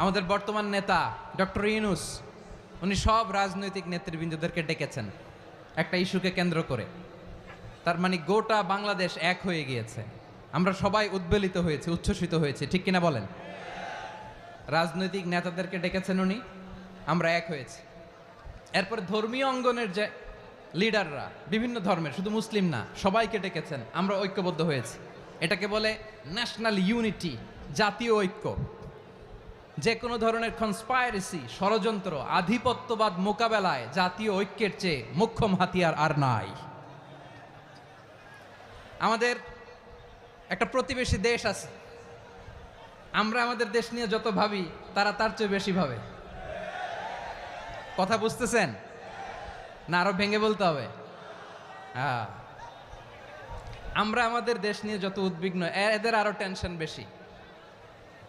আমাদের বর্তমান নেতা ডক্টর ইউনূস উনি সব রাজনৈতিক নেতৃবৃন্দদেরকে ডেকেছেন একটা ইস্যুকে কেন্দ্র করে। তার মানে গোটা বাংলাদেশ এক হয়ে গিয়েছে, আমরা সবাই উদ্বেলিত হয়েছে, উচ্ছ্বসিত হয়েছে, ঠিক কিনা বলেন? রাজনৈতিক নেতাদেরকে ডেকেছেন উনি, আমরা এক হয়েছি। এরপর ধর্মীয় অঙ্গনের যে লিডাররা, বিভিন্ন ধর্মের, শুধু মুসলিম না, সবাইকে ডেকেছেন, আমরা ঐক্যবদ্ধ হয়েছি। এটাকে বলে ন্যাশনাল ইউনিটি, জাতীয় ঐক্য। যে কোনো ধরনের কনস্পাইরেসি, ষড়যন্ত্র, আধিপত্যবাদ মোকাবেলায় জাতীয় ঐক্যের চেয়ে মোক্ষম হাতিয়ার আর নাই। আমাদের একটা প্রতিবেশী দেশ আছে, আমরা আমাদের দেশ নিয়ে যত ভাবি তারা তার চেয়ে বেশি ভাবে। কথা বুঝতেছেন না? আরো ভেঙে বলতে হবে। হ্যাঁ, আমরা আমাদের দেশ নিয়ে যত উদ্বিগ্ন, এদের আরো টেনশন বেশি।